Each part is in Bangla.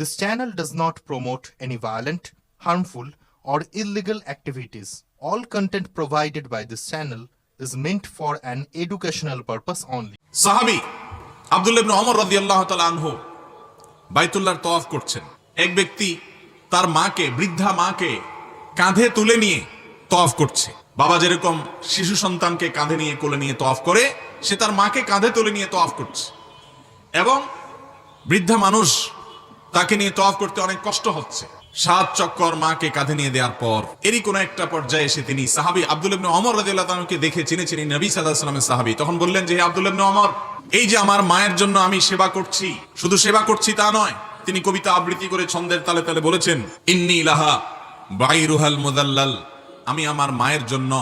This channel does not promote any violent, harmful, or illegal activities. All content provided by this channel is meant for an educational purpose only. সাহাবী আব্দুল্লাহ ইবনে ওমর রাদিয়াল্লাহু তাআলা আনহু বাইতুল্লাহর তওয়াফ করছেন। এক ব্যক্তি তার মাকে, বৃদ্ধা মাকে কাঁধে তুলে নিয়ে তওয়াফ করছে। বাবা যেরকম শিশু সন্তানকে কাঁধে নিয়ে কোলে নিয়ে তওয়াফ করে, সে তার মাকে কাঁধে তুলে নিয়ে তওয়াফ করছে এবং বৃদ্ধা মানুষ তাকে নিয়ে তওয়াফ করতে অনেক কষ্ট হচ্ছে। 7 চক্কর মাকে কাঁধে নিয়ে দেওয়ার পর এরই কোন একটা পর্যায়ে এসে তিনি সাহাবী আব্দুল্লাহ ইবনে ওমর রাদিয়াল্লাহু তাআলাকে দেখে চিনেছেন নবী সাল্লাল্লাহু আলাইহি ওয়াসাল্লামের সাহাবী। তখন বললেন যে, হে আব্দুল্লাহ ইবনে ওমর, এই যে আমার মায়ের জন্য আমি সেবা করছি, শুধু সেবা করছি তা নয়, তিনি কবিতা আবৃত্তি করে ছন্দের তালে তালে বলেছেন, ইন্নী লাহা বাইরুহাল মুযাল্লাল, আমি আমার মায়ের জন্য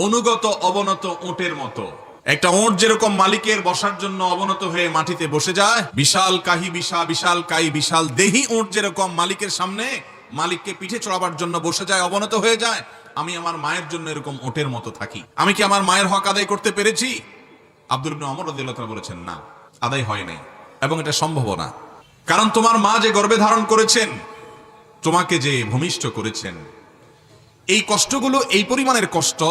অনুগত অবনত উটের মতো। একটা উট যেরকম মালিকের বসার জন্য অবনত হয়ে মাটিতে বসে যায়, বিশাল কাই বিশাল দেহি উট যেরকম মালিকের সামনে মালিককে পিঠে চড়াবার জন্য বসে যায়, অবনত হয়ে যায়, আমি আমার মায়ের জন্য এরকম উটের মতো থাকি। আমি কি আমার মায়ের হক আদায় করতে পেরেছি? আব্দুল্লাহ ইবনে ওমর রাদিয়াল্লাহু তাআলা বলেছেন, না, আদায় হয় নাই এবং এটা সম্ভব না। কারণ তোমার মা যে গর্ভে ধারণ করেছেন, তোমাকে যে ভূমিষ্ঠ করেছেন, এই কষ্টগুলো এই পরিমাণের কষ্ট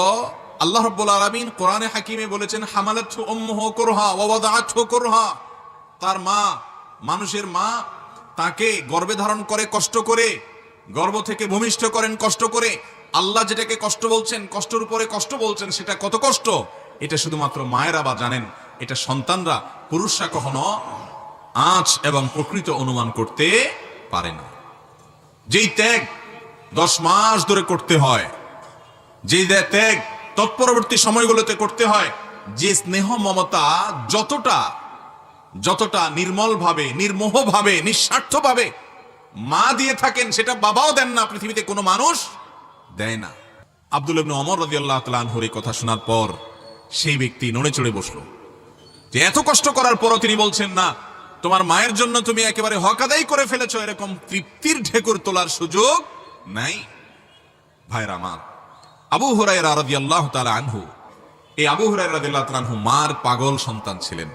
আল্লাহ রাব্বুল আলামিন কোরআনে হাকিমে বলেছেন, হামালাতহু উম্মুহু কুরহা ওয়া ওয়াদাআতহু কুরহা। তার মা, মানুষের মা, তাকে গর্ভে ধারণ করে কষ্ট করে, গর্ভ থেকে ভূমিষ্ঠ করেন কষ্ট করে। আল্লাহ যেটাকে কষ্ট বলছেন, কষ্টের উপরে কষ্ট বলছেন, সেটা কত কষ্ট এটা শুধুমাত্র মায়েরা বা জানেন। এটা সন্তানরা, পুরুষরা কখনো আঁচ এবং প্রকৃত অনুমান করতে পারে না। যেই ত্যাগ 10 মাস ধরে করতে হয়, যেই ত্যাগ তৎপরবর্তী সময়গুলোতে করতে হয়, যে স্নেহ মমতা যতটা নির্মল ভাবে, নির্মোহ ভাবে, নিঃস্বার্থ ভাবে মা দিয়ে থাকেন, সেটা বাবাও দেন না, পৃথিবীতে কোনো মানুষ দেয় না। আব্দুল্লাহ ইবনে ওমর রাদিয়াল্লাহু তাআলা আনহুর এই কথা শোনার পর সেই ব্যক্তি নড়ে চড়ে বসলো। যে এত কষ্ট করার পরও তিনি বলছেন, না, তোমার মায়ের জন্য তুমি একেবারে হক আদায় করে ফেলেছো, এরকম তৃপ্তির ঢেকুর তোলার সুযোগ নাই। ভাইরা আমার, আবু হুরায়রা রাদিয়াল্লাহু তাআলা আনহু, এই আবু হুরায়রা রাদিয়াল্লাহু তাআলা আনহু মার পাগল সন্তান ছিলেন।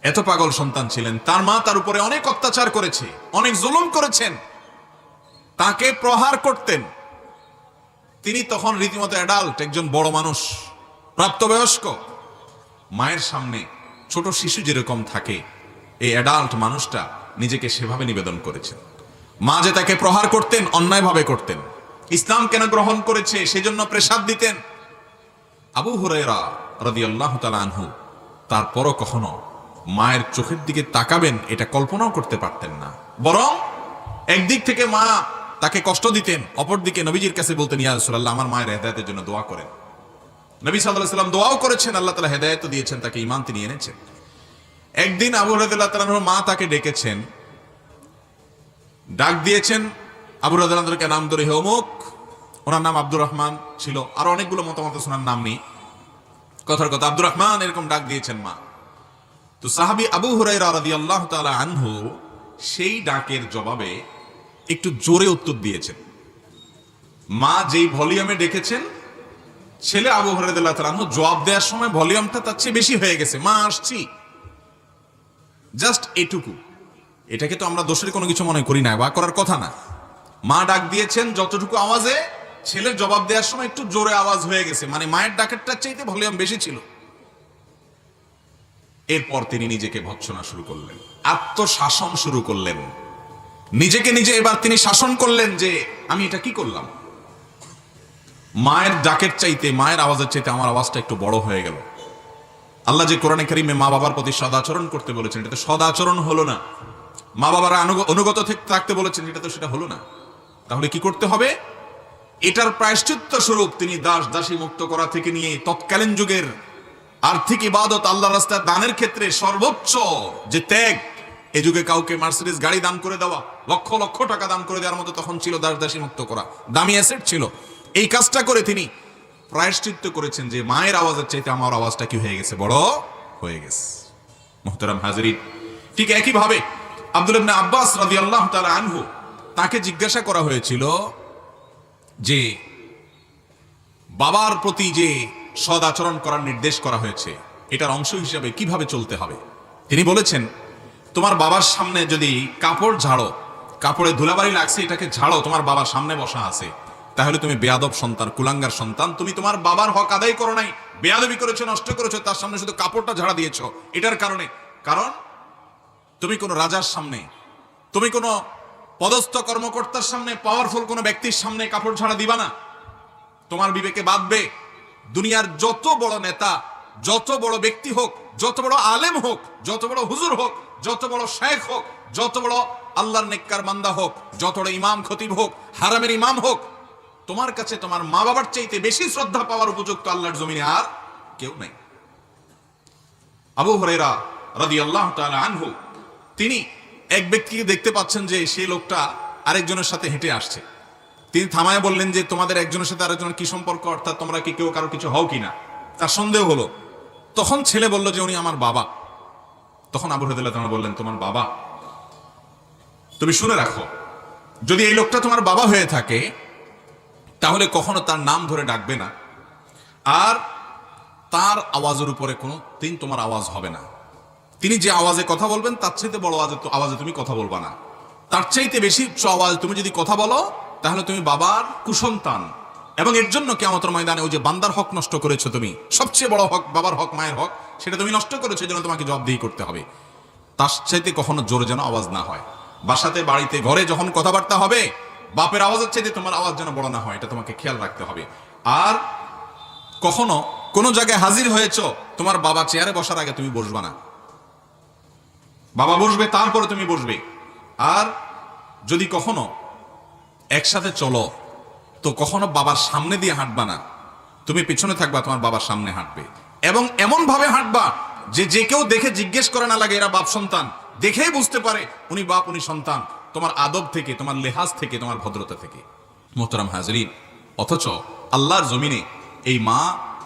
এত পাগল সন্তান ছিলেন, তার মা তার উপরে অনেক অত্যাচার করেছে, অনেক জুলুম করেছেন, তাকে প্রহার করতেন। তিনি তখন রীতিমতো অ্যাডাল্ট, একজন বড় মানুষ, প্রাপ্তবয়স্ক। মায়ের সামনে ছোট শিশু যেরকম থাকে, এই অ্যাডাল্ট মানুষটা নিজেকে সেভাবে নিবেদন করেছেন। মা যে তাকে প্রহার করতেন, অন্যায়ভাবে করতেন, ইসলাম কেন গ্রহণ করেছে সেজন্য প্রেসার দিতেন। আবু হুরায়রা রাদিয়াল্লাহু তাআলা আনহু তারপরও কখনো মায়ের চোখের দিকে তাকাবেন এটা কল্পনাও করতে পারতেন না। বরং একদিক থেকে মা তাকে কষ্ট দিতেন, অপরদিকে নবীজির কাছে বলতেন, ইয়া রাসূলুল্লাহ, আমার মায়ের হেদায়েতের জন্য দোয়া করেন। নবী সাল্লাল্লাহু আলাইহি ওয়াসাল্লাম দোয়াও করেছেন, আল্লাহ তাআলা হেদায়েত দিয়েছেন, তাকে ঈমান তিনি এনেছেন। একদিন আবু হুরায়রা রাদিয়াল্লাহু তাআলা আনহুর মা তাকে ডেকেছেন, ডাক দিয়েছেন। আবু হুরায়রা রাদিয়াল্লাহু তাআলাকে নাম ধরে, হে অমুক, ওনার নাম আব্দুর রহমান ছিল, আরো অনেকগুলো মতামত ওনার নাম নেই, কথার কথা আব্দুর রহমান এরকম ডাক দিয়েছেন মা। তো সাহাবী আবু হুরায়রা রাদিয়াল্লাহু তাআলা আনহু সেই ডাকের জবাবে একটু জোরে উত্তর দিয়েছেন। মা যেই ভলিউমে ডেকেছেন, ছেলে আবু হুরায়রা রাদিয়াল্লাহু তাআলা আনহু জবাব দেওয়ার সময় ভলিউমটা তার চেয়ে বেশি হয়ে গেছে, মা আসছি, জাস্ট এটুকু। এটাকে তো আমরা দোষের কোনো কিছু মনে করি না, বা করার কথা না। মা ডাক দিয়েছেন যতটুকু আওয়াজে, ছেলের জবাব দেওয়ার সময় একটু জোরে আওয়াজ হয়ে গেছে, মানে মায়ের ডাকেরটার চাইতে ভলিউম বেশি ছিল। এরপর তিনি নিজেকে ভৎসনা শুরু করলেন, আত্মশাসন শুরু করলেন, নিজেকে নিজে এবার তিনি শাসন করলেন যে আমি এটা কি করলাম। মায়ের ডাকের চাইতে, মায়ের আওয়াজের চাইতে আমার আওয়াজটা একটু বড় হয়ে গেল। আল্লাহ যে কোরআনে কারিমে মা বাবার প্রতি সদাচরণ করতে বলেছেন, এটা তো সদাচরণ হলো না। মা বাবারা অনুগত থাকতে বলেছেন, এটা তো সেটা হলো না। তাহলে কি করতে হবে? এটার প্রায়শ্চিত্ত স্বরূপ তিনি দাস দাসী মুক্ত করা থেকে নিয়ে তৎকালীন যুগের আর্থিক ইবাদত, আল্লাহর রাস্তায় দানের ক্ষেত্রে সর্বোচ্চ যে ত্যাগ, এ যুগে কাউকে মার্সিডিজ গাড়ি দান করে দেওয়া, লক্ষ লক্ষ টাকা দান করে দেওয়ার মতো তখন ছিল দাস দাসী মুক্ত করা, দামি অ্যাসেট ছিল। এই কাজটা করে তিনি প্রায়শ্চিত্ত করেছেন যে মায়ের আওয়াজের চাইতে আমার আওয়াজটা কি হয়ে গেছে, বড় হয়ে গেছে। মুহতারাম হাজিরিন, ঠিক একইভাবে আব্দুল্লাহ ইবনে আব্বাস রাদিয়াল্লাহু তাআলা আনহু, তাকে জিজ্ঞাসা করা হয়েছিল যে বাবার প্রতি যে সদ আচরণ করার নির্দেশ করা হয়েছে, এটার অংশ হিসেবে কিভাবে চলতে হবে। তিনি বলেছেন, তোমার বাবার সামনে যদি কাপড় ঝাড়ো কাপড়ে ধুলাবাড়ি লাগছে, এটাকে ঝাড়ো, তোমার বাবা সামনে বসা আছে, তাহলে তুমি বেয়াদব সন্তান, কুলাঙ্গার সন্তান। তুমি তোমার বাবার হক আদায় করো নাই, বেয়াদবি করেছো, নষ্ট করেছো, তার সামনে শুধু কাপড়টা ঝাড়া দিয়েছো। এটার কারণে, কারণ তুমি কোনো রাজার সামনে, তুমি কোনো পদস্থ কর্মকর্তার সামনে, পাওয়ারফুল কোনো ব্যক্তির সামনে কাপড় ঝাড়া দিবা না। তোমার বিবেকে বাঁধবে, দুনিয়ার যত বড় নেতা, যত বড় ব্যক্তি হোক, যত বড় আলেম হোক, যত বড় হুজুর হোক, যত বড় শেখ হোক, যত বড় আল্লাহর নেককার বান্দা হোক, যত বড় ইমাম খতিব হোক, হারামের ইমাম হোক, তোমার কাছে তোমার মা বাবার চাইতে বেশি শ্রদ্ধা পাওয়ার উপযুক্ত আল্লাহর জমিনে আর কেউ নাই। আবু হুরায়রা রাদিয়াল্লাহু তাআলা আনহু, তিনি এক ব্যক্তিকে দেখতে পাচ্ছেন যে সেই লোকটা আরেকজনের সাথে হেঁটে আসছে। তিনি থামায় বললেন যে তোমাদের একজনের সাথে আরেকজনের কি সম্পর্ক, অর্থাৎ তোমরা কি কেউ কারো কিছু হও কিনা। তার সন্দেহ হলো। তখন ছেলে বলল যে উনি আমার বাবা। তখন আবু হুরায়রা রাদিয়াল্লাহু বললেন, তোমার বাবা? তুমি শুনে রাখো, যদি এই লোকটা তোমার বাবা হয়ে থাকে তাহলে কখনো তার নাম ধরে ডাকবে না, আর তার আওয়াজের উপরে কোনো দিন তোমার আওয়াজ হবে না। তিনি যে আওয়াজে কথা বলবেন তার চাইতে বড় আওয়াজে তুমি কথা বলবা না। তার চাইতে বেশি উচ্চ আওয়াজ তুমি যদি কথা বলো তাহলে তুমি বাবার কুসন্তান, এবং এর জন্য কিয়ামতের ময়দানে ওই যে বান্দার হক নষ্ট করেছো তুমি, সবচেয়ে বড় হক বাবার হক, মায়ের হক, সেটা তুমি নষ্ট করেছো, এই জন্য তোমাকে জবাবদিহি করতে হবে। তার চাইতে কখনো জোরে যেন আওয়াজ না হয়। বাসাতে, বাড়িতে, ঘরে যখন কথাবার্তা হবে, বাপের আওয়াজের চাইতে তোমার আওয়াজ যেন বড় না হয়, এটা তোমাকে খেয়াল রাখতে হবে। আর কখনো কোনো জায়গায় হাজির হয়েছ, তোমার বাবা চেয়ারে বসার আগে তুমি বসবা না। বাবা বসবে, তারপরে তুমি বসবে। আর যদি কখনো একসাথে চলো তো কখনো বাবার সামনে দিয়ে হাঁটবা না, তুমি পিছনে থাকবা, তোমার বাবার সামনে হাঁটবে, এবং এমন ভাবে হাঁটবা যে যে কেউ দেখে জিজ্ঞেস করে না লাগে এরা বাপ সন্তান, দেখেই বুঝতে পারে উনি বাপ উনি সন্তান, তোমার আদব থেকে, তোমার লেহাজ থেকে, তোমার ভদ্রতা থেকে। মোহতারাম হাজরিন, অথচ আল্লাহর জমিনে এই মা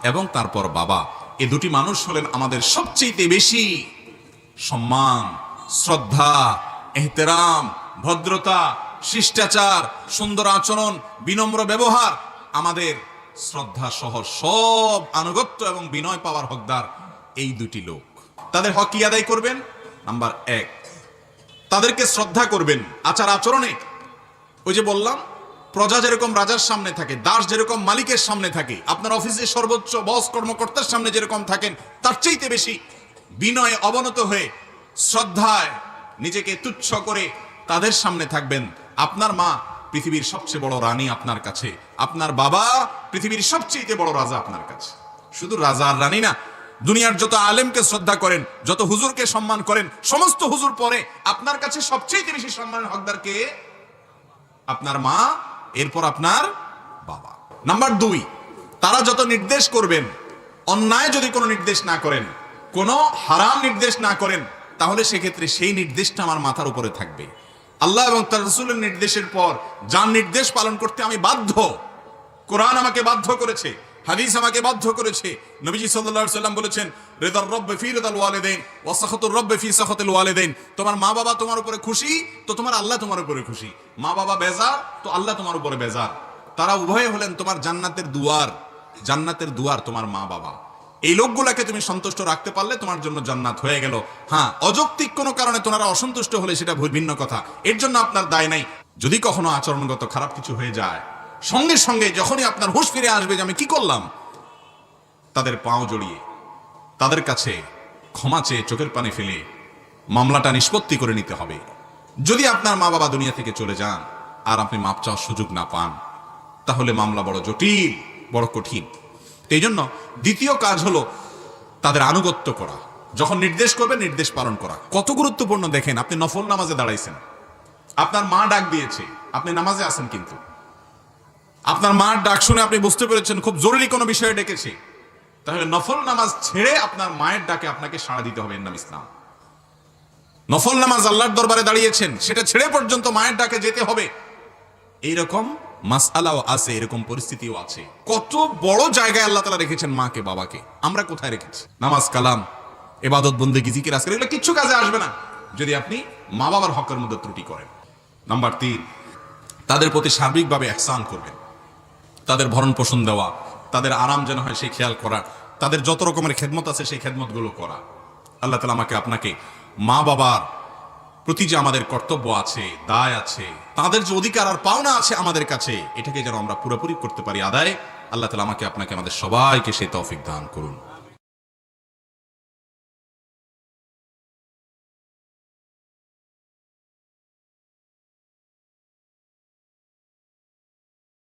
এবং তারপর বাবা, এই দুটি মানুষ হলেন আমাদের সবচেয়ে বেশি সম্মান, শ্রদ্ধা, এহতেরাম, ভদ্রতা, শিষ্টাচার, সুন্দর আচরণ, বিনম্র ব্যবহার, আমাদের শ্রদ্ধা সহ সব আনুগত্য এবং বিনয় পাওয়ার হকদার এই দুটি লোক। তাদের হক কি আদায় করবেন? নাম্বার 1, তাদেরকে শ্রদ্ধা করবেন আচার আচরণে। ওই যে বললাম, প্রজা যেরকম রাজার সামনে থাকে, দাস যেরকম মালিকের সামনে থাকে, আপনার অফিসের সর্বোচ্চ বস কর্মকর্তার সামনে যেরকম থাকেন, তার চাইতে বেশি বিনয় অবনত হয়ে শ্রদ্ধায় নিজেকে তুচ্ছ করে তাদের সামনে থাকবেন। আপনার মা পৃথিবীর সবচেয়ে বড় রানী আপনার কাছে, আপনার বাবা পৃথিবীর সবচেয়ে বড় রাজা আপনার কাছে। শুধু রাজা আর রানী না, দুনিয়ার যত আলেমকে শ্রদ্ধা করেন, যত হুজুরকে সম্মান করেন, সমস্ত হুজুর পরে আপনার কাছে সবচেয়ে বেশি সম্মানের হকদার কে? আপনার মা, এরপর আপনার বাবা। নাম্বার 2, তারা যত নির্দেশ করবেন, অন্যায় যদি কোনো নির্দেশ না করেন, কোনো হারাম নির্দেশ না করেন, তাহলে সেক্ষেত্রে সেই নির্দেশটা আমার মাথার উপরে থাকবে। আল্লাহ এবং তার রাসূলের নির্দেশের পর যার নির্দেশ পালন করতে আমি বাধ্য, কোরআন আমাকে বাধ্য করেছে, হাদিস আমাকে বাধ্য করেছে। নবীজি সাল্লাল্লাহু আলাইহি সাল্লাম বলেছেন, রিদার রাব্বি ফি রিদাল ওয়ালিদাইন ওয়া সাখাতুর রাব্বি ফি সাখাতিল ওয়ালিদাইন। তোমার মা বাবা তোমার উপরে খুশি তো তোমার আল্লাহ তোমার উপরে খুশি, মা বাবা বেজার তো আল্লাহ তোমার উপরে বেজার। তারা উভয়ে হলেন তোমার জান্নাতের দুয়ার, জান্নাতের দুয়ার তোমার মা বাবা। এই লোকগুলাকে তুমি সন্তুষ্ট রাখতে পারলে তোমার জন্য জান্নাত হয়ে গেল। হ্যাঁ, অযৌক্তিক কোনো কারণে তোমরা অসন্তুষ্ট হলে সেটা ভিন্ন কথা, এর জন্য আপনার দায় নাই। যদি কখনো আচরণগত খারাপ কিছু হয়ে যায়, সঙ্গে সঙ্গে যখনই আপনার হুঁশ ফিরে আসবে যে আমি কি করলাম, তাদের পাও জড়িয়ে তাদের কাছে ক্ষমা চেয়ে চোখের পানি ফেলে মামলাটা নিষ্পত্তি করে নিতে হবে। যদি আপনার মা বাবা দুনিয়া থেকে চলে যান আর আপনি মাপ চাওয়ার সুযোগ না পান, তাহলে মামলা বড় জটিল, বড় কঠিন। এই জন্য দ্বিতীয় কাজ হলো তাদের আনুগত্য করা। যখন নির্দেশ করবে নির্দেশ পালন করা। কত গুরুত্বপূর্ণ দেখেন, আপনি নফল নামাজে দাঁড়াইছেন, আপনার মা ডাক দিয়েছে, আপনি নামাজে আছেন, কিন্তু আপনার মার ডাক শুনে আপনি বুঝতে পেরেছেন খুব জরুরি কোনো বিষয়ে ডেকেছে, তাহলে নফল নামাজ ছেড়ে আপনার মায়ের ডাকে আপনাকে সাড়া দিতে হবে। এর নাম ইসলাম। নফল নামাজ আল্লাহর দরবারে দাঁড়িয়েছেন, সেটা ছেড়ে পর্যন্ত মায়ের ডাকে যেতে হবে। এইরকম মাসআলাও আছে, এরকম পরিস্থিতিও আছে। কত বড় জায়গায় আল্লাহ তাআলা রেখেছেন মাকে বাবাকে, আমরা কোথায় রেখেছি? নামাজ, কালাম, ইবাদত, বন্দেগী, জিকির, আজকার, এগুলো কিচ্ছু কাজে আসবে না যদি আপনি মা বাবার হকের মধ্যে ত্রুটি করেন। নাম্বার 3, তাদের প্রতি সার্বিকভাবে ইহসান করবেন। তাদের ভরণ পোষণ দেওয়া, তাদের আরাম যেন হয় সেই খেয়াল করা, তাদের যত রকমের খেদমত আছে সেই খেদমতগুলো করা। আল্লাহ তাআলা আমাকে আপনাকে মা বাবার প্রতি যে আমাদের কর্তব্য আছে, দায় আছে, তাদের যে অধিকার আর পাওনা আছে আমাদের কাছে, এটাকে যেন আমরা পুরোপুরি করতে পারি আদায়। আল্লাহ তাআলা আমাকে আপনাকে আমাদের সবাইকে সেই তৌফিক দান করুন।